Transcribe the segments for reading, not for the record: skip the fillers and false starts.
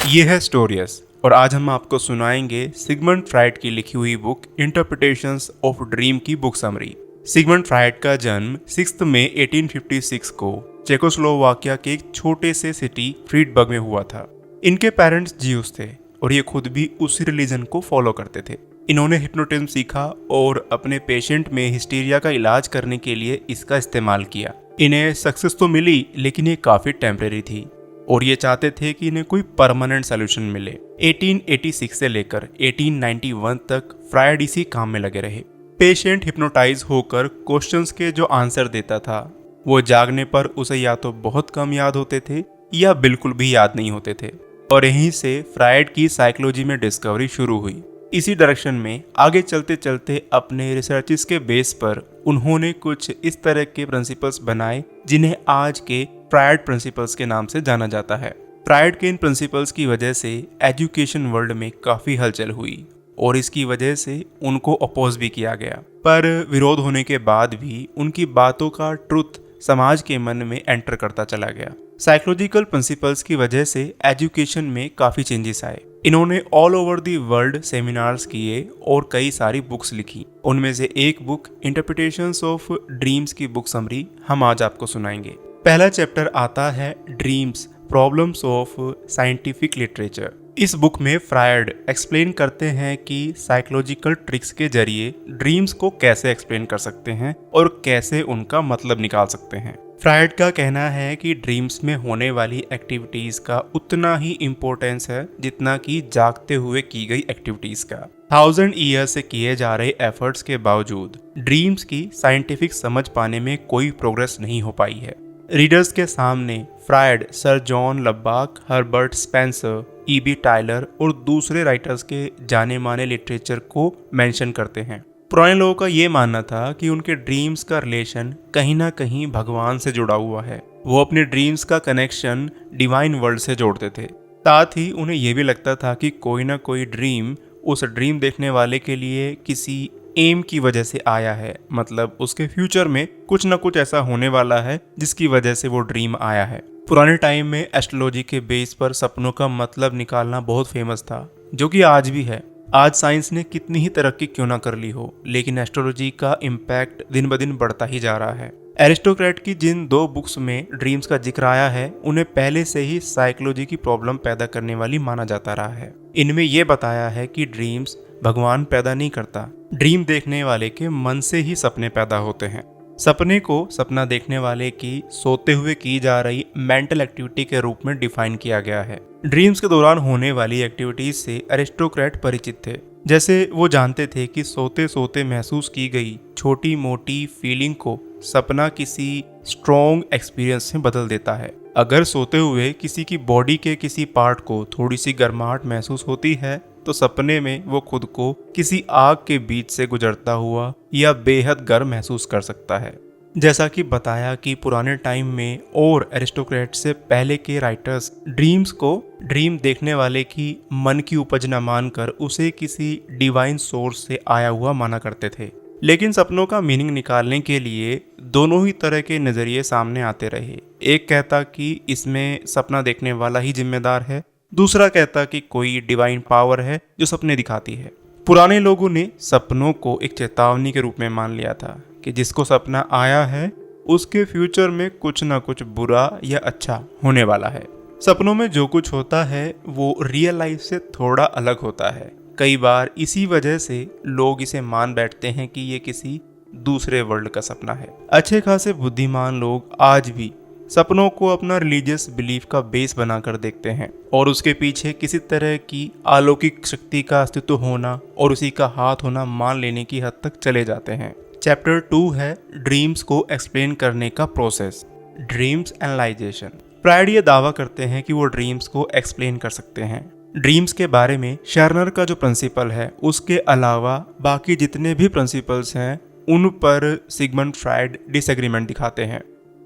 ये है स्टोरियस और आज हम आपको सुनाएंगे सिगमंड फ्राइड की लिखी हुई बुक इंटरप्रिटेशंस ऑफ ड्रीम की बुक समरी। सिगमंड फ्राइड का जन्म 6 मई 1856 को चेकोस्लोवाकिया के एक छोटे से सिटी फ्रीडबर्ग में हुआ था। इनके पेरेंट्स ज्यूस थे और ये खुद भी उसी रिलीजन को फॉलो करते थे। इन्होंने हिप्नोटिज्म सीखा और अपने पेशेंट में हिस्टीरिया का इलाज करने के लिए इसका इस्तेमाल किया। इन्हें सक्सेस तो मिली लेकिन ये काफी टेम्परेरी थी और ये चाहते थे कि इन्हें कोई परमानेंट सोल्यूशन मिले। 1886 से लेकर 1891 तक फ्राइड इसी काम में लगे रहे। पेशेंट हिप्नोटाइज होकर क्वेश्चंस के जो आंसर देता था वो जागने पर उसे या तो बहुत कम याद होते थे या बिल्कुल भी याद नहीं होते थे और यहीं से फ्राइड की साइकोलॉजी में डिस्कवरी शुरू हुई। इसी डायरेक्शन में आगे चलते चलते अपने रिसर्चेस के बेस पर उन्होंने कुछ इस तरह के प्रिंसिपल्स बनाए जिन्हें आज के फ्राइड प्रिंसिपल्स के नाम से जाना जाता है। फ्राइड के इन प्रिंसिपल्स की वजह से एजुकेशन वर्ल्ड में काफी हलचल हुई और इसकी वजह से उनको अपोज भी किया गया, पर विरोध होने के बाद भी उनकी बातों का ट्रुथ समाज के मन में एंटर करता चला गया। साइकोलॉजिकल प्रिंसिपल्स की वजह से एजुकेशन में काफी चेंजेस आए। इन्होंने all over the world seminars किए और कई सारी बुक्स लिखी। उनमें से एक बुक इंटरप्रिटेशंस ऑफ ड्रीम्स की बुक समरी हम आज आपको सुनाएंगे। पहला चैप्टर आता है dreams problems of scientific literature. इस बुक में फ्रायड एक्सप्लेन करते हैं कि साइकोलॉजिकल ट्रिक्स के जरिए ड्रीम्स को कैसे एक्सप्लेन कर सकते हैं और कैसे उनका मतलब निकाल सकते हैं। फ्रायड का कहना है कि ड्रीम्स में होने वाली एक्टिविटीज का उतना ही इम्पोर्टेंस है जितना कि जागते हुए की गई एक्टिविटीज का। 1000 ईयर से किए जा रहे एफर्ट्स के बावजूद ड्रीम्स की साइंटिफिक समझ पाने में कोई प्रोग्रेस नहीं हो पाई है। रीडर्स के सामने Freud sir John Lubbock, Herbert Spencer, EB Tylor और दूसरे राइटर्स के जाने माने लिटरेचर को मेंशन करते हैं। पुराने लोगों का ये मानना था कि उनके ड्रीम्स का रिलेशन कहीं ना कहीं भगवान से जुड़ा हुआ है। वो अपने ड्रीम्स का कनेक्शन डिवाइन वर्ल्ड से जोड़ते थे। साथ ही उन्हें यह भी लगता था कि कोई ना कोई ड्रीम उस ड्रीम देखने वाले के लिए किसी एम की वजह से आया है, मतलब उसके फ्यूचर में कुछ ना कुछ ऐसा होने वाला है जिसकी वजह से वो ड्रीम आया है। पुराने टाइम में एस्ट्रोलॉजी के बेस पर सपनों का मतलब निकालना बहुत फेमस था, जो कि आज भी है। आज साइंस ने कितनी ही तरक्की क्यों ना कर ली हो, लेकिन एस्ट्रोलॉजी का इम्पैक्ट दिन ब दिन बढ़ता ही जा रहा है। एरिस्टोक्रेट की जिन 2 बुक्स में ड्रीम्स का जिक्र आया है उन्हें पहले से ही साइकोलॉजी की प्रॉब्लम पैदा करने वाली माना जाता रहा है। इनमें यह बताया है कि ड्रीम्स भगवान पैदा नहीं करता, ड्रीम देखने वाले के मन से ही सपने पैदा होते हैं। सपने को सपना देखने वाले की सोते हुए की जा रही मेंटल एक्टिविटी के रूप में डिफाइन किया गया है। ड्रीम्स के दौरान होने वाली एक्टिविटीज से एरिस्टोक्रेट परिचित थे। जैसे वो जानते थे कि सोते सोते महसूस की गई छोटी मोटी फीलिंग को सपना किसी स्ट्रॉन्ग एक्सपीरियंस में बदल देता है। अगर सोते हुए किसी की बॉडी के किसी पार्ट को थोड़ी सी गर्माहट महसूस होती है तो सपने में वो खुद को किसी आग के बीच से गुजरता हुआ या बेहद गर्म महसूस कर सकता है। जैसा कि बताया कि पुराने टाइम में और एरिस्टोक्रेट से पहले के राइटर्स ड्रीम्स को ड्रीम देखने वाले की मन की उपज न मानकर उसे किसी डिवाइन सोर्स से आया हुआ माना करते थे। लेकिन सपनों का मीनिंग निकालने के लिए दोनों ही तरह के नजरिए सामने आते रहे। एक कहता कि इसमें सपना देखने वाला ही जिम्मेदार है, दूसरा कहता कि कोई डिवाइन पावर है जो सपने दिखाती है। पुराने लोगों ने सपनों को एक चेतावनी के रूप में मान लिया था कि जिसको सपना आया है उसके फ्यूचर में कुछ ना कुछ बुरा या अच्छा होने वाला है। सपनों में जो कुछ होता है वो रियल लाइफ से थोड़ा अलग होता है। कई बार इसी वजह से लोग इसे मान बैठते हैं कि ये किसी दूसरे वर्ल्ड का सपना है। अच्छे खासे बुद्धिमान लोग आज भी सपनों को अपना रिलीजियस बिलीफ का बेस बनाकर देखते हैं और उसके पीछे किसी तरह की अलौकिक शक्ति का अस्तित्व होना और उसी का हाथ होना मान लेने की हद तक चले जाते हैं। चैप्टर 2 है ड्रीम्स को एक्सप्लेन करने का प्रोसेस, ड्रीम्स एनालाइजेशन। फ्रायड ये दावा करते हैं कि वो ड्रीम्स को एक्सप्लेन कर सकते हैं। ड्रीम्स के बारे में शर्नर का जो प्रिंसिपल है उसके अलावा बाकी जितने भी प्रिंसिपल्स हैं उन पर सिगमंड फ्रायड डिसएग्रीमेंट दिखाते हैं।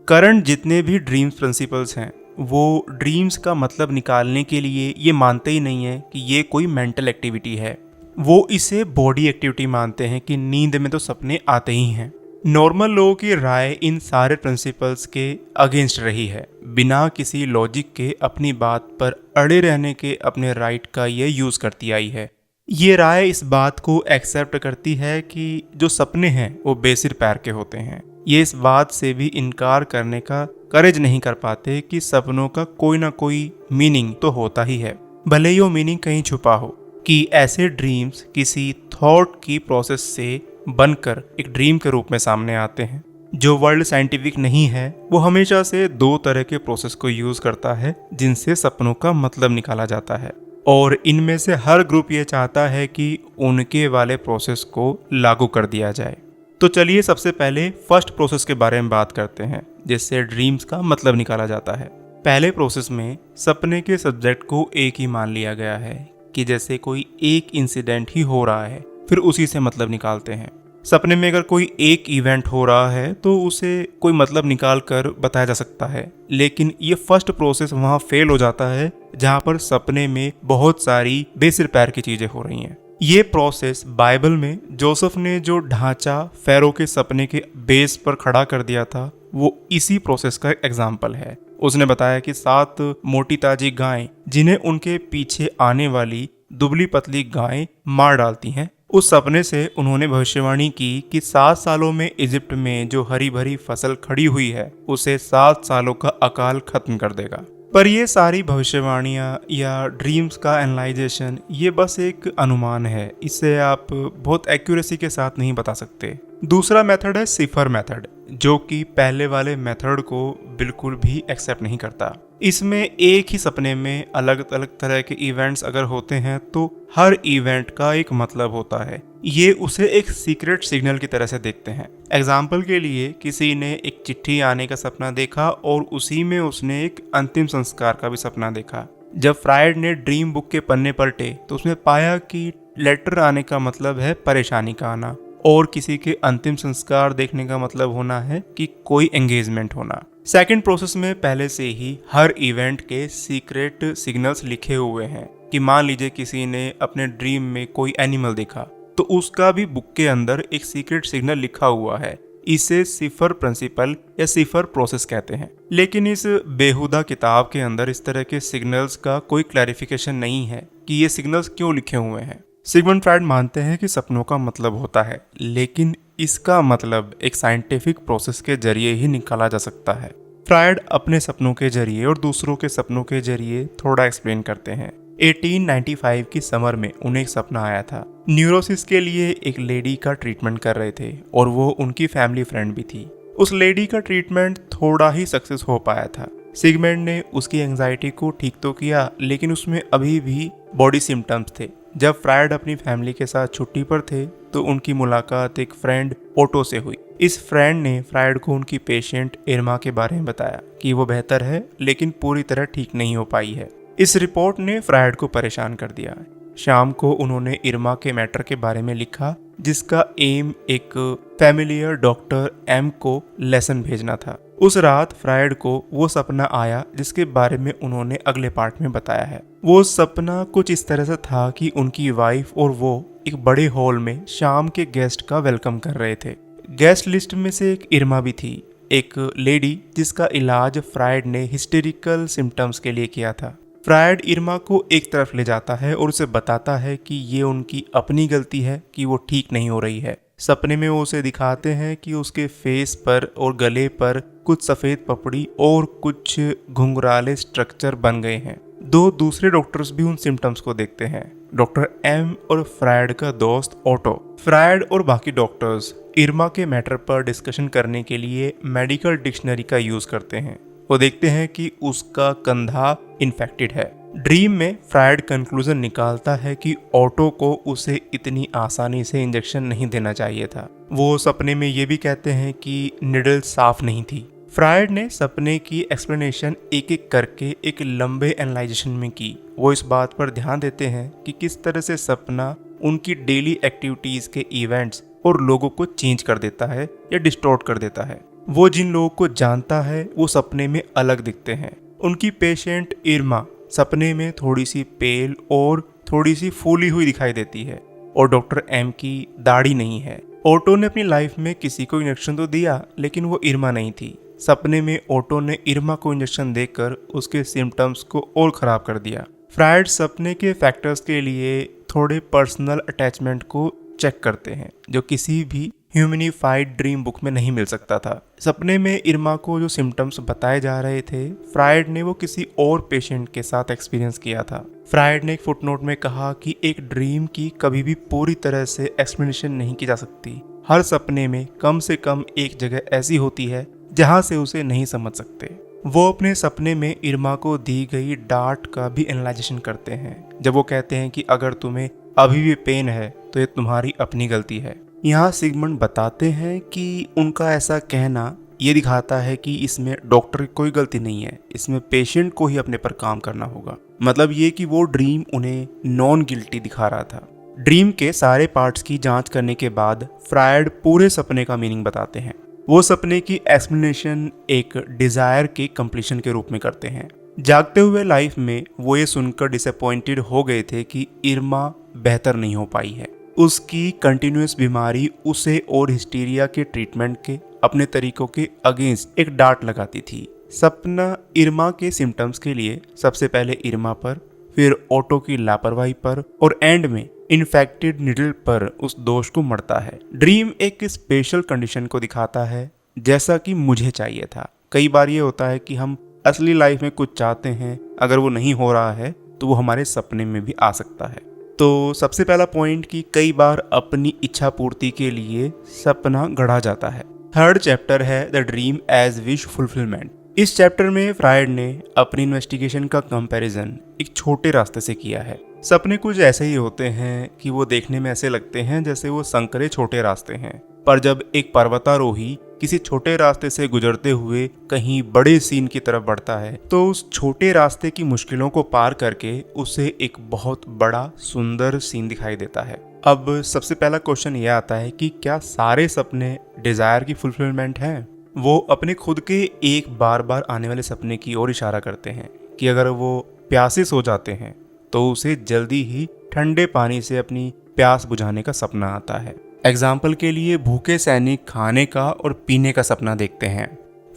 करंट जितने भी ड्रीम्स प्रिंसिपल्स हैं वो ड्रीम्स का मतलब निकालने के लिए ये मानते ही नहीं है कि ये कोई मेंटल एक्टिविटी है। वो इसे बॉडी एक्टिविटी मानते हैं कि नींद में तो सपने आते ही हैं। नॉर्मल लोगों की राय इन सारे प्रिंसिपल्स के अगेंस्ट रही है। बिना किसी लॉजिक के अपनी बात पर अड़े रहने के अपने राइट का ये यूज़ करती आई है। ये राय इस बात को एक्सेप्ट करती है कि जो सपने हैं वो बेसिर पैर के होते हैं। ये इस बात से भी इनकार करने का करेज नहीं कर पाते कि सपनों का कोई ना कोई मीनिंग तो होता ही है, भले ही वो मीनिंग कहीं छुपा हो। कि ऐसे ड्रीम्स किसी थॉट की प्रोसेस से बनकर एक ड्रीम के रूप में सामने आते हैं। जो वर्ल्ड साइंटिफिक नहीं है वो हमेशा से दो तरह के प्रोसेस को यूज करता है जिनसे सपनों का मतलब निकाला जाता है, और इनमें से हर ग्रुप ये चाहता है कि उनके वाले प्रोसेस को लागू कर दिया जाए। तो चलिए सबसे पहले फर्स्ट प्रोसेस के बारे में बात करते हैं जिससे ड्रीम्स का मतलब निकाला जाता है। पहले प्रोसेस में सपने के सब्जेक्ट को एक ही मान लिया गया है कि जैसे कोई एक इंसिडेंट ही हो रहा है, फिर उसी से मतलब निकालते हैं। सपने में अगर कोई एक इवेंट हो रहा है तो उसे कोई मतलब निकाल कर बताया जा सकता है, लेकिन ये फर्स्ट प्रोसेस वहाँ फेल हो जाता है जहाँ पर सपने में बहुत सारी बेसिर पैर की चीजें हो रही हैं। ये प्रोसेस बाइबल में जोसेफ ने जो ढांचा फेरो के सपने के बेस पर खड़ा कर दिया था वो इसी प्रोसेस का एग्जाम्पल है। उसने बताया कि 7 मोटी ताजी गायें जिन्हें उनके पीछे आने वाली दुबली पतली गायें मार डालती हैं, उस सपने से उन्होंने भविष्यवाणी की कि 7 सालों में इजिप्ट में जो हरी भरी फसल खड़ी हुई है उसे 7 सालों का अकाल खत्म कर देगा। पर ये सारी भविष्यवाणियां या ड्रीम्स का एनालाइजेशन ये बस एक अनुमान है, इसे आप बहुत एक्यूरेसी के साथ नहीं बता सकते। दूसरा मेथड है सिफर मेथड, जो कि पहले वाले मेथड को बिल्कुल भी एक्सेप्ट नहीं करता। इसमें एक ही सपने में अलग अलग तरह के इवेंट्स अगर होते हैं तो हर इवेंट का एक मतलब होता है। ये उसे एक सीक्रेट सिग्नल की तरह से देखते हैं। एग्जाम्पल के लिए किसी ने एक चिट्ठी आने का सपना देखा और उसी में उसने एक अंतिम संस्कार का भी सपना देखा। जब फ्रायड ने ड्रीम बुक के पन्ने पलटे तो उसमें पाया कि लेटर आने का मतलब है परेशानी का आना, और किसी के अंतिम संस्कार देखने का मतलब होना है कि कोई एंगेजमेंट होना। सेकंड प्रोसेस में पहले से ही हर इवेंट के सीक्रेट सिग्नल्स लिखे हुए हैं कि मान लीजिए किसी ने अपने ड्रीम में कोई एनिमल देखा तो उसका भी बुक के अंदर एक सीक्रेट सिग्नल लिखा हुआ है। इसे सिफर प्रिंसिपल या सिफर प्रोसेस कहते हैं। लेकिन इस बेहुदा किताब के अंदर इस तरह के सिग्नल्स का कोई क्लैरिफिकेशन नहीं है कि ये सिग्नल्स क्यों लिखे हुए हैं। सिगमंड फ्रायड मानते हैं कि सपनों का मतलब होता है, लेकिन इसका मतलब एक साइंटिफिक प्रोसेस के जरिए ही निकाला जा सकता है। फ्रायड अपने सपनों के जरिए और दूसरों के सपनों के जरिए थोड़ा एक्सप्लेन करते हैं। 1895 की समर में उन्हें एक सपना आया था। न्यूरोसिस के लिए एक लेडी का ट्रीटमेंट कर रहे थे और वो उनकी फैमिली फ्रेंड भी थी। उस लेडी का ट्रीटमेंट थोड़ा ही सक्सेस हो पाया था। सिगमंड ने उसकी एंजाइटी को ठीक तो किया, लेकिन उसमें अभी भी बॉडी सिम्टम्स थे। जब फ्रायड अपनी फैमिली के साथ छुट्टी पर थे तो उनकी मुलाकात एक फ्रेंड ओटो से हुई। इस फ्रेंड ने फ्रायड को उनकी पेशेंट इरमा के बारे में बताया कि वो बेहतर है लेकिन पूरी तरह ठीक नहीं हो पाई है। इस रिपोर्ट ने फ्रायड को परेशान कर दिया। शाम को उन्होंने इरमा के मैटर के बारे में लिखा, जिसका एम एक फैमिलियर डॉक्टर एम को लेसन भेजना था। उस रात फ्रायड को वो सपना आया जिसके बारे में उन्होंने अगले पार्ट में बताया है। वो सपना कुछ इस तरह से था कि उनकी वाइफ और वो एक बड़े हॉल में शाम के गेस्ट का वेलकम कर रहे थे। गेस्ट लिस्ट में से एक इरमा भी थी, एक लेडी जिसका इलाज फ्रायड ने हिस्टेरिकल सिम्टम्स के लिए किया था। फ्रायड इरमा को एक तरफ ले जाता है और उसे बताता है कि ये उनकी अपनी गलती है कि वो ठीक नहीं हो रही है। सपने में वो उसे दिखाते हैं कि उसके फेस पर और गले पर कुछ सफ़ेद पपड़ी और कुछ घुंघराले स्ट्रक्चर बन गए हैं। 2 दूसरे डॉक्टर्स भी उन सिम्टम्स को देखते हैं, डॉक्टर एम और फ्रायड का दोस्त ऑटो। फ्रायड और बाकी डॉक्टर्स इरमा के मैटर पर डिस्कशन करने के लिए मेडिकल डिक्शनरी का यूज करते हैं। वो देखते हैं कि उसका कंधा इन्फेक्टेड है। ड्रीम में फ्रायड कंक्लूजन निकालता है कि ऑटो को उसे इतनी आसानी से इंजेक्शन नहीं देना चाहिए था। वो सपने में ये भी कहते हैं कि निडल साफ नहीं थी। फ्रायड ने सपने की एक्सप्लेनेशन एक एक करके एक लंबे एनालाइजेशन में की। वो इस बात पर ध्यान देते हैं कि किस तरह से सपना उनकी डेली एक्टिविटीज के इवेंट्स और लोगों को चेंज कर देता है या डिस्टॉर्ट कर देता है। वो जिन लोगों को जानता है वो सपने में अलग दिखते हैं। उनकी पेशेंट इरमा सपने में थोड़ी सी पेल और थोड़ी सी फूली हुई दिखाई देती है, और डॉक्टर एम की दाढ़ी नहीं है। ओटो ने अपनी लाइफ में किसी को इंजेक्शन तो दिया, लेकिन वो इरमा नहीं थी। सपने में ओटो ने इरमा को इंजेक्शन देकर उसके सिम्टम्स को और खराब कर दिया। फ्रायड सपने के फैक्टर्स के लिए थोड़े पर्सनल अटैचमेंट को चेक करते हैं, जो किसी भी ह्यूमनिफाइड ड्रीम बुक में नहीं मिल सकता था। सपने में इरमा को जो सिम्टम्स बताए जा रहे थे, फ्रायड ने वो किसी और पेशेंट के साथ एक्सपीरियंस किया था। फ्रायड ने एक फुटनोट में कहा कि एक ड्रीम की कभी भी पूरी तरह से एक्सप्लेनेशन नहीं की जा सकती। हर सपने में कम से कम एक जगह ऐसी होती है जहां से उसे नहीं समझ सकते। वो अपने सपने में इरमा को दी गई डांट का भी एनालाइजेशन करते हैं, जब वो कहते हैं कि अगर तुम्हें अभी भी पेन है तो ये तुम्हारी अपनी गलती है। यहाँ सिगमंड बताते हैं कि उनका ऐसा कहना ये दिखाता है कि इसमें डॉक्टर की कोई गलती नहीं है, इसमें पेशेंट को ही अपने पर काम करना होगा। मतलब ये कि वो ड्रीम उन्हें नॉन गिल्टी दिखा रहा था। ड्रीम के सारे पार्ट्स की जांच करने के बाद फ्रायड पूरे सपने का मीनिंग बताते हैं। वो सपने की एक्सप्लेनेशन एक डिजायर के कंप्लीशन के रूप में करते हैं। जागते हुए लाइफ में वो ये सुनकर डिसअपॉइंटेड हो गए थे कि इरमा बेहतर नहीं हो पाई है। उसकी कंटिन्यूअस बीमारी उसे और हिस्टीरिया के ट्रीटमेंट के अपने तरीकों के अगेंस्ट एक डांट लगाती थी। सपना इरमा के सिम्टम्स के लिए सबसे पहले इरमा पर, फिर ओटो की लापरवाही पर और एंड में इन्फेक्टेड निडल पर उस दोष को मरता है। ड्रीम एक स्पेशल कंडीशन को दिखाता है, जैसा कि मुझे चाहिए था। कई बार ये होता है कि हम असली लाइफ में कुछ चाहते हैं, अगर वो नहीं हो रहा है तो वो हमारे सपने में भी आ सकता है। तो सबसे पहला पॉइंट कि कई बार अपनी इच्छा पूर्ति के लिए सपना गढ़ा जाता है। थर्ड चैप्टर है the dream as wish fulfilment. इस चैप्टर में फ्रायड ने अपनी इन्वेस्टिगेशन का कंपैरिजन एक छोटे रास्ते से किया है। सपने कुछ ऐसे ही होते हैं कि वो देखने में ऐसे लगते हैं जैसे वो संकरे छोटे रास्ते हैं, पर जब एक पर्वतारोही किसी छोटे रास्ते से गुजरते हुए कहीं बड़े सीन की तरफ बढ़ता है तो उस छोटे रास्ते की मुश्किलों को पार करके उसे एक बहुत बड़ा सुंदर सीन दिखाई देता है। अब सबसे पहला क्वेश्चन यह आता है कि क्या सारे सपने डिजायर की फुलफिलमेंट हैं? वो अपने खुद के एक बार बार आने वाले सपने की ओर इशारा करते हैं कि अगर वो प्यासे सो जाते हैं तो उसे जल्दी ही ठंडे पानी से अपनी प्यास बुझाने का सपना आता है। एग्जाम्पल के लिए भूखे सैनिक खाने का और पीने का सपना देखते हैं।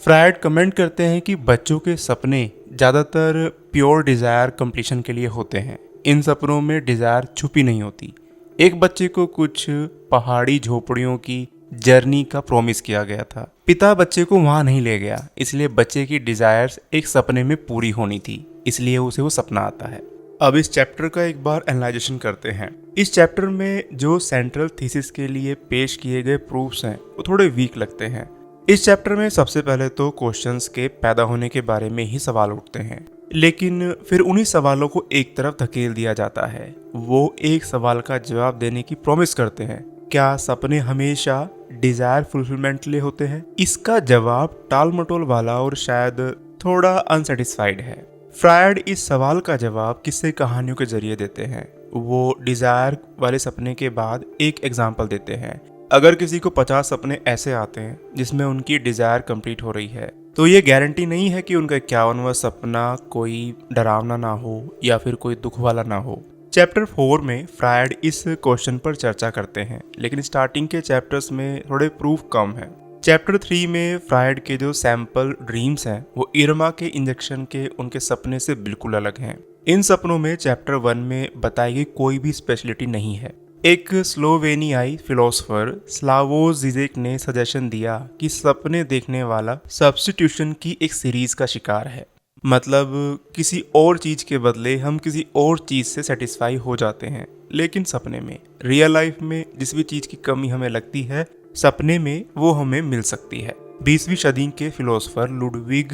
फ्रायड कमेंट करते हैं कि बच्चों के सपने ज़्यादातर प्योर डिज़ायर कंप्लीशन के लिए होते हैं। इन सपनों में डिज़ायर छुपी नहीं होती। एक बच्चे को कुछ पहाड़ी झोपड़ियों की जर्नी का प्रॉमिस किया गया था। पिता बच्चे को वहाँ नहीं ले गया, इसलिए बच्चे की डिज़ायर्स एक सपने में पूरी होनी थी, इसलिए उसे वो सपना आता है। अब इस चैप्टर का एक बार एनालाइजेशन करते हैं। इस चैप्टर में जो सेंट्रल थीसिस के लिए पेश किए गए प्रूफ्स हैं वो थोड़े वीक लगते हैं। इस चैप्टर में सबसे पहले तो क्वेश्चंस के पैदा होने के बारे में ही सवाल उठते हैं, लेकिन फिर उन्हीं सवालों को एक तरफ धकेल दिया जाता है। वो एक सवाल का जवाब देने की प्रॉमिस करते हैं, क्या सपने हमेशा डिजायर फुलफिलमेंट के लिए होते हैं? इसका जवाब टाल मटोल वाला और शायद थोड़ा अनसेटिस्फाइड है। फ्रायड इस सवाल का जवाब किस्से कहानियों के जरिए देते हैं। वो डिजायर वाले सपने के बाद एक एग्जाम्पल देते हैं। अगर किसी को 50 सपने ऐसे आते हैं जिसमें उनकी डिजायर कंप्लीट हो रही है, तो ये गारंटी नहीं है कि उनका 51वां सपना कोई डरावना ना हो या फिर कोई दुख वाला ना हो। चैप्टर 4 में फ्रायड इस क्वेश्चन पर चर्चा करते हैं, लेकिन स्टार्टिंग के चैप्टर्स में थोड़े प्रूफ कम है। चैप्टर 3 में फ्रायड के जो सैंपल ड्रीम्स हैं वो इरमा के इंजेक्शन के उनके सपने से बिल्कुल अलग हैं। इन सपनों में चैप्टर 1 में बताई गई कोई भी स्पेशलिटी नहीं है। एक स्लोवेनियाई फिलोसोफर स्लावो जिजेक ने सजेशन दिया कि सपने देखने वाला सब्स्टिट्यूशन की एक सीरीज का शिकार है। मतलब किसी और चीज के बदले हम किसी और चीज से सेटिस्फाई हो जाते हैं, लेकिन सपने में रियल लाइफ में जिस भी चीज की कमी हमें लगती है सपने में वो हमें मिल सकती है। 20वीं सदी के फिलोसोफर लुडविग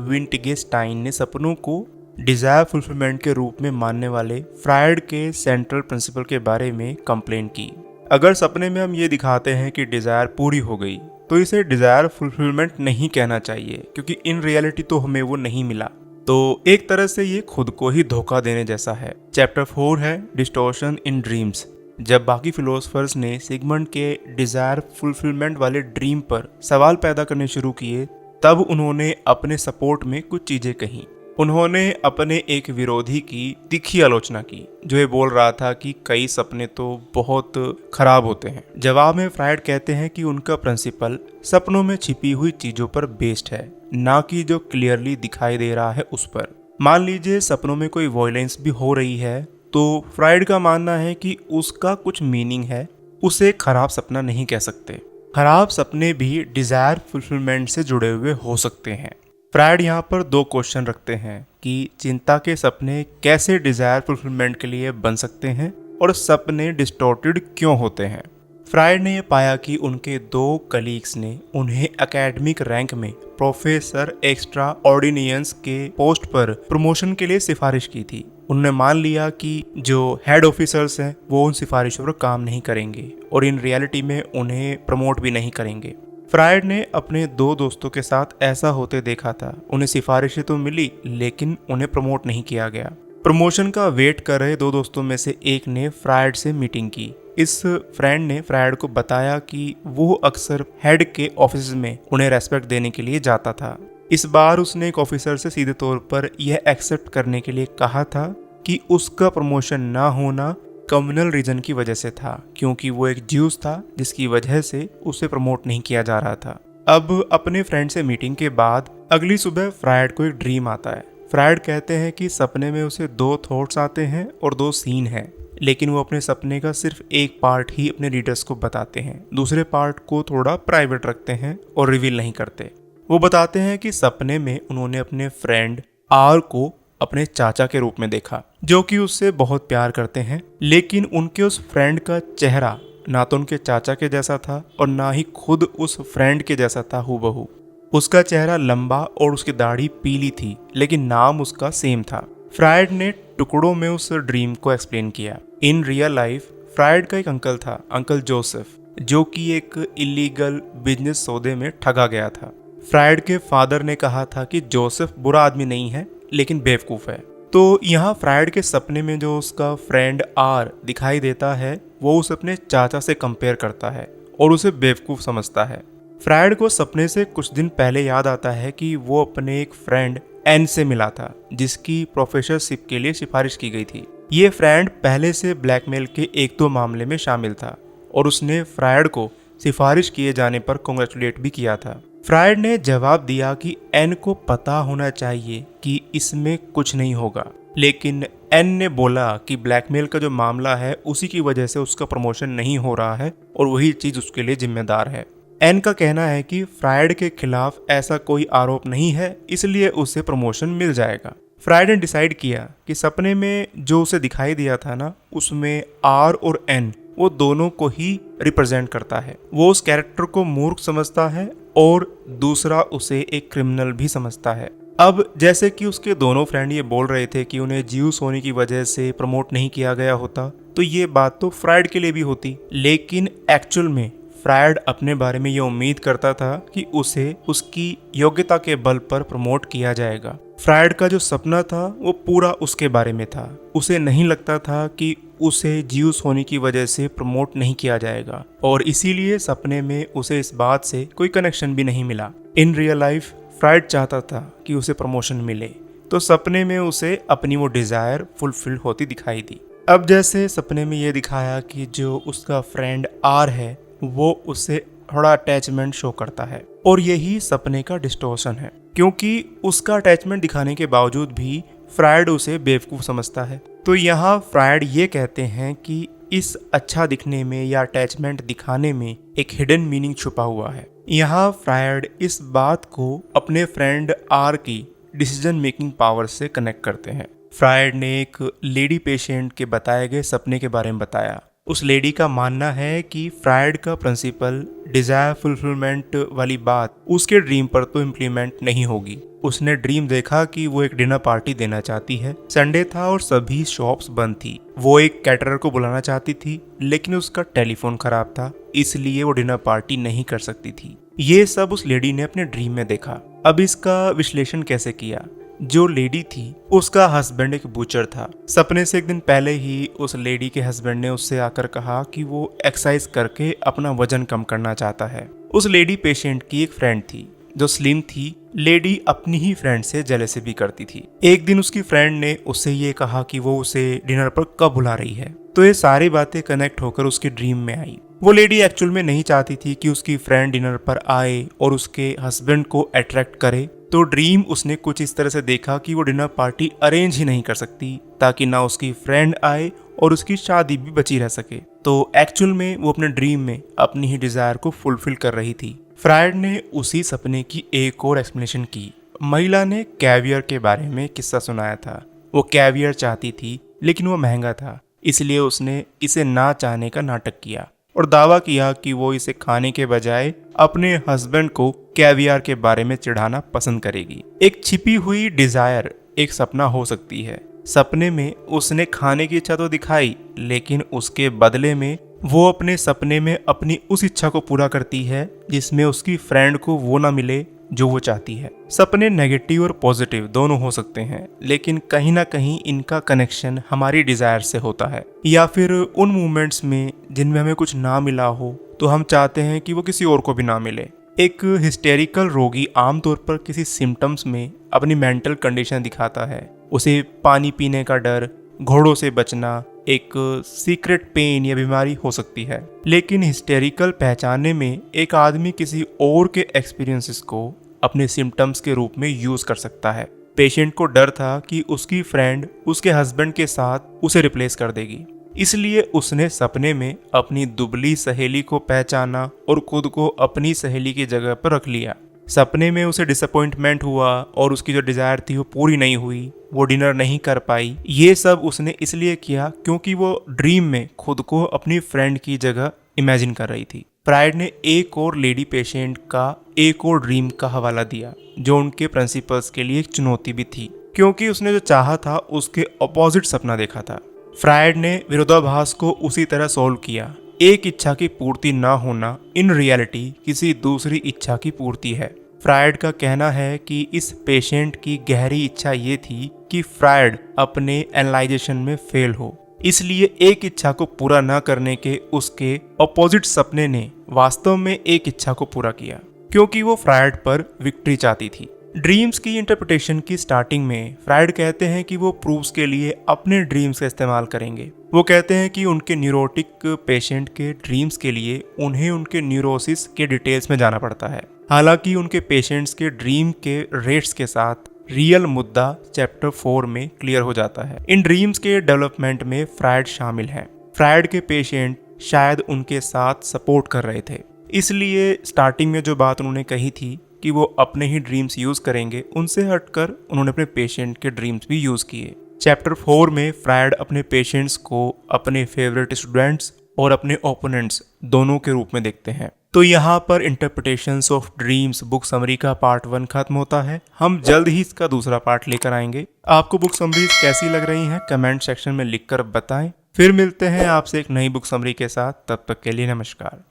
विंटगेस्टाइन ने सपनों को डिजायर फुलफिलमेंट के रूप में मानने वाले फ्रायड के सेंट्रल प्रिंसिपल के बारे में कंप्लेन की। अगर सपने में हम ये दिखाते हैं कि डिजायर पूरी हो गई तो इसे डिजायर फुलफिलमेंट नहीं कहना चाहिए, क्योंकि इन रियलिटी तो हमें वो नहीं मिला। तो एक तरह से ये खुद को ही धोखा देने जैसा है। चैप्टर 4 है डिस्टॉर्शन इन ड्रीम्स। जब बाकी फिलोसोफर्स ने सिगमंड के डिजायर फुलफिलमेंट वाले ड्रीम पर सवाल पैदा करने शुरू किए, तब उन्होंने अपने सपोर्ट में कुछ चीजें कही। उन्होंने अपने एक विरोधी की तीखी आलोचना की, जो ये बोल रहा था कि कई सपने तो बहुत खराब होते हैं। जवाब में फ्रायड कहते हैं कि उनका प्रिंसिपल सपनों में छिपी हुई चीजों पर बेस्ड है, ना कि जो क्लियरली दिखाई दे रहा है उस पर। मान लीजिए सपनों में कोई वॉयलेंस भी हो रही है, तो फ्रायड का मानना है कि उसका कुछ मीनिंग है, उसे खराब सपना नहीं कह सकते। खराब सपने भी डिजायर फुलफिलमेंट से जुड़े हुए हो सकते हैं। फ्रायड यहाँ पर 2 क्वेश्चन रखते हैं कि चिंता के सपने कैसे डिजायर फुलफिलमेंट के लिए बन सकते हैं और सपने डिस्टॉर्टेड क्यों होते हैं। फ्रायड ने यह पाया कि उनके 2 कलीग्स ने उन्हें एकेडमिक रैंक में प्रोफेसर एक्स्ट्रा ऑर्डिनियंस के पोस्ट पर प्रमोशन के लिए सिफारिश की थी। उन्होंने मान लिया कि जो हेड ऑफिसर्स हैं वो उन सिफारिशों पर काम नहीं करेंगे और इन रियलिटी में उन्हें प्रमोट भी नहीं करेंगे। फ्रायड ने अपने 2 दोस्तों के साथ ऐसा होते देखा था। उन्हें सिफारिशें तो मिली, लेकिन उन्हें प्रमोट नहीं किया गया। प्रमोशन का वेट कर रहे 2 दोस्तों में से एक ने फ्रायड से मीटिंग की। इस फ्रेंड ने फ्रायड को बताया कि वो अक्सर हेड के ऑफिस में उन्हें रेस्पेक्ट देने के लिए जाता था। इस बार उसने एक ऑफिसर से सीधे तौर पर यह एक्सेप्ट करने के लिए कहा था कि उसका प्रमोशन ना होना कम्युनल रीजन की वजह से था, क्योंकि वो एक ज्यूस था जिसकी वजह से उसे प्रमोट नहीं किया जा रहा था। अब अपने फ्रेंड से मीटिंग के बाद अगली सुबह फ्रायड को एक ड्रीम आता है। फ्रायड कहते हैं कि सपने में उसे 2 थॉट्स आते हैं और 2 सीन हैं, लेकिन वो अपने सपने का सिर्फ एक पार्ट ही अपने रीडर्स को बताते हैं, दूसरे पार्ट को थोड़ा प्राइवेट रखते हैं और रिवील नहीं करते। वो बताते हैं कि सपने में उन्होंने अपने फ्रेंड आर को अपने चाचा के रूप में देखा, जो कि उससे बहुत प्यार करते हैं, लेकिन उनके उस फ्रेंड का चेहरा ना तो उनके चाचा के जैसा था और ना ही खुद उस फ्रेंड के जैसा था हूबहू। उसका चेहरा लंबा और उसकी दाढ़ी पीली थी, लेकिन नाम उसका सेम था। फ्रायड ने टुकड़ों में उस ड्रीम को एक्सप्लेन किया। इन रियल लाइफ फ्रायड का एक अंकल था, अंकल जोसेफ, जो कि एक इलीगल बिजनेस सौदे में ठगा गया था। फ्रायड के फादर ने कहा था कि जोसेफ बुरा आदमी नहीं है, लेकिन बेवकूफ़ है। तो यहाँ फ्रायड के सपने में जो उसका फ्रेंड आर दिखाई देता है, वो उसे अपने चाचा से कंपेयर करता है और उसे बेवकूफ़ समझता है। फ्रायड को सपने से कुछ दिन पहले याद आता है कि वो अपने एक फ्रेंड एन से मिला था, जिसकी प्रोफेसरशिप के लिए सिफारिश की गई थी। ये फ्रेंड पहले से ब्लैकमेल के 1-2 मामले में शामिल था और उसने फ्रायड को सिफारिश किए जाने पर कांग्रेचुलेट भी किया था। फ्रायड ने जवाब दिया कि एन को पता होना चाहिए कि इसमें कुछ नहीं होगा, लेकिन एन ने बोला कि ब्लैकमेल का जो मामला है उसी की वजह से उसका प्रमोशन नहीं हो रहा है और वही चीज उसके लिए जिम्मेदार है। एन का कहना है कि फ्रायड के खिलाफ ऐसा कोई आरोप नहीं है, इसलिए उसे प्रमोशन मिल जाएगा। फ्रायड ने डिसाइड किया कि सपने में जो उसे दिखाई दिया था ना, उसमें आर और एन वो दोनों को ही रिप्रेजेंट करता है। वो उस कैरेक्टर को मूर्ख समझता है और दूसरा उसे एक क्रिमिनल भी समझता है। अब जैसे कि उसके दोनों फ्रेंड ये बोल रहे थे कि उन्हें ज्यूस होने की वजह से प्रमोट नहीं किया गया होता, तो ये बात तो फ्रायड के लिए भी होती, लेकिन एक्चुअल में फ्रायड अपने बारे में ये उम्मीद करता था कि उसे उसकी योग्यता के बल पर प्रमोट किया जाएगा। फ्रायड का जो सपना था वो पूरा उसके बारे में था। उसे नहीं लगता था कि उसे ज्यूस होने की वजह से प्रमोट नहीं किया जाएगा और इसीलिए सपने में उसे इस बात से कोई कनेक्शन भी नहीं मिला। इन रियल लाइफ फ्रायड चाहता था कि उसे प्रमोशन मिले, तो सपने में उसे अपनी वो डिजायर फुलफिल होती दिखाई दी। अब जैसे सपने में ये दिखाया कि जो उसका फ्रेंड आर है वो उससे थोड़ा अटैचमेंट शो करता है और यही सपने का डिस्टॉर्शन है, क्योंकि उसका अटैचमेंट दिखाने के बावजूद भी फ्रायड उसे बेवकूफ़ समझता है। तो यहाँ फ्रायड ये कहते हैं कि इस अच्छा दिखने में या अटैचमेंट दिखाने में एक हिडन मीनिंग छुपा हुआ है। यहाँ फ्रायड इस बात को अपने फ्रेंड आर की डिसीजन मेकिंग पावर से कनेक्ट करते हैं। फ्रायड ने एक लेडी पेशेंट के बताए गए सपने के बारे में बताया। उस लेडी का मानना है कि फ्रायड का प्रिंसिपल डिजायर फुलफिलमेंट वाली बात उसके ड्रीम पर तो इम्प्लीमेंट नहीं होगी। उसने ड्रीम देखा कि वो एक डिनर पार्टी देना चाहती है। संडे था और सभी शॉप्स बंद थी। वो एक कैटरर को बुलाना चाहती थी, लेकिन उसका टेलीफोन खराब था, इसलिए वो डिनर पार्टी नहीं कर सकती थी। ये सब उस लेडी ने अपने ड्रीम में देखा। अब इसका विश्लेषण कैसे किया? जो लेडी थी उसका हस्बैंड एक बूचर था। सपने से एक दिन पहले ही उस लेडी के हस्बैंड ने उससे आकर कहा कि वो एक्सरसाइज करके अपना वजन कम करना चाहता है। उस लेडी पेशेंट की एक फ्रेंड थी जो स्लिम थी, लेडी अपनी ही फ्रेंड से जेलसी भी करती थी। एक दिन उसकी फ्रेंड ने उससे ये कहा कि वो उसे डिनर पर कब बुला रही है, तो ये सारी बातें कनेक्ट होकर उसके ड्रीम में आई। वो लेडी एक्चुअल में नहीं चाहती थी कि उसकी फ्रेंड डिनर पर आए और उसके हस्बैंड को अट्रैक्ट करे, तो ड्रीम उसने कुछ इस तरह से देखा कि वो डिनर पार्टी अरेंज ही नहीं कर सकती ताकि ना उसकी फ्रेंड आए और उसकी शादी भी बची रह सके। तो एक्चुअल में वो अपने ड्रीम में अपनी ही डिजायर को फुलफिल कर रही थी। फ्रायड ने उसी सपने की एक और एक्सप्लेनेशन की। महिला ने कैवियर के बारे में किस्सा सुनाया था। वो कैवियर चाहती थी लेकिन वो महंगा था, इसलिए उसने इसे ना चाहने का नाटक किया और दावा किया कि वो इसे खाने के बजाय अपने हस्बैंड को कैवियर के बारे में चिढ़ाना पसंद करेगी। एक छिपी हुई डिजायर एक सपना हो सकती है। सपने में उसने खाने की इच्छा तो दिखाई, लेकिन उसके बदले में वो अपने सपने में अपनी उस इच्छा को पूरा करती है जिसमें उसकी फ्रेंड को वो ना मिले जो वो चाहती है। सपने नेगेटिव और पॉजिटिव दोनों हो सकते हैं, लेकिन कहीं ना कहीं इनका कनेक्शन हमारी डिजायर से होता है, या फिर उन मोमेंट्स में जिनमें हमें कुछ ना मिला हो तो हम चाहते हैं कि वो किसी और को भी ना मिले। एक हिस्टेरिकल रोगी आमतौर पर किसी सिम्टम्स में अपनी मेंटल कंडीशन दिखाता है। उसे पानी पीने का डर, घोड़ों से बचना, एक सीक्रेट पेन या बीमारी हो सकती है। लेकिन हिस्टेरिकल पहचानने में एक आदमी किसी और के एक्सपीरियंसेस को अपने सिम्टम्स के रूप में यूज कर सकता है। पेशेंट को डर था कि उसकी फ्रेंड उसके हस्बैंड के साथ उसे रिप्लेस कर देगी, इसलिए उसने सपने में अपनी दुबली सहेली को पहचाना और खुद को अपनी सहेली की जगह पर रख लिया। सपने में उसे डिसअपॉइंटमेंट हुआ और उसकी जो डिजायर थी वो पूरी नहीं हुई, वो डिनर नहीं कर पाई। ये सब उसने इसलिए किया क्योंकि वो ड्रीम में खुद को अपनी फ्रेंड की जगह इमेजिन कर रही थी। फ्रायड ने एक और लेडी पेशेंट का एक और ड्रीम का हवाला दिया जो उनके प्रिंसिपल्स के लिए एक चुनौती भी थी, क्योंकि उसने जो चाहा था उसके अपोजिट सपना देखा था। फ्रायड ने विरोधाभास को उसी तरह सोल्व किया। एक इच्छा की पूर्ति ना होना इन रियलिटी किसी दूसरी इच्छा की पूर्ति है। फ्रायड का कहना है कि इस पेशेंट की गहरी इच्छा ये थी कि फ्रायड अपने एनालाइजेशन में फेल हो, इसलिए एक इच्छा को पूरा न करने के उसके अपोजिट सपने ने वास्तव में एक इच्छा को पूरा किया, क्योंकि वो फ्रायड पर विक्ट्री चाहती थी। ड्रीम्स की इंटरप्रिटेशन की स्टार्टिंग में फ्रायड कहते हैं कि वो प्रूफ्स के लिए अपने ड्रीम्स का इस्तेमाल करेंगे। वो कहते हैं कि उनके न्यूरोटिक पेशेंट के ड्रीम्स के लिए उन्हें उनके न्यूरोसिस के डिटेल्स में जाना पड़ता है। हालांकि उनके पेशेंट्स के ड्रीम के रेट्स के साथ रियल मुद्दा चैप्टर 4 में क्लियर हो जाता है। इन ड्रीम्स के डेवलपमेंट में फ्रायड शामिल हैं। फ्रायड के पेशेंट शायद उनके साथ सपोर्ट कर रहे थे, इसलिए स्टार्टिंग में जो बात उन्होंने कही थी कि वो अपने ही ड्रीम्स यूज करेंगे, उनसे हटकर उन्होंने अपने पेशेंट के ड्रीम्स भी यूज किए। चैप्टर 4 में फ्रायड अपने पेशेंट्स को अपने फेवरेट स्टूडेंट्स और अपने ओपोनेंट्स दोनों के रूप में देखते हैं। तो यहाँ पर interpretations of dreams book summary का पार्ट 1 खत्म होता है। हम जल्द ही इसका दूसरा पार्ट लेकर आएंगे। आपको बुक समरीज कैसी लग रही हैं कमेंट सेक्शन में लिखकर बताएं। फिर मिलते हैं आपसे एक नई बुक समरी के साथ, तब तक के लिए नमस्कार।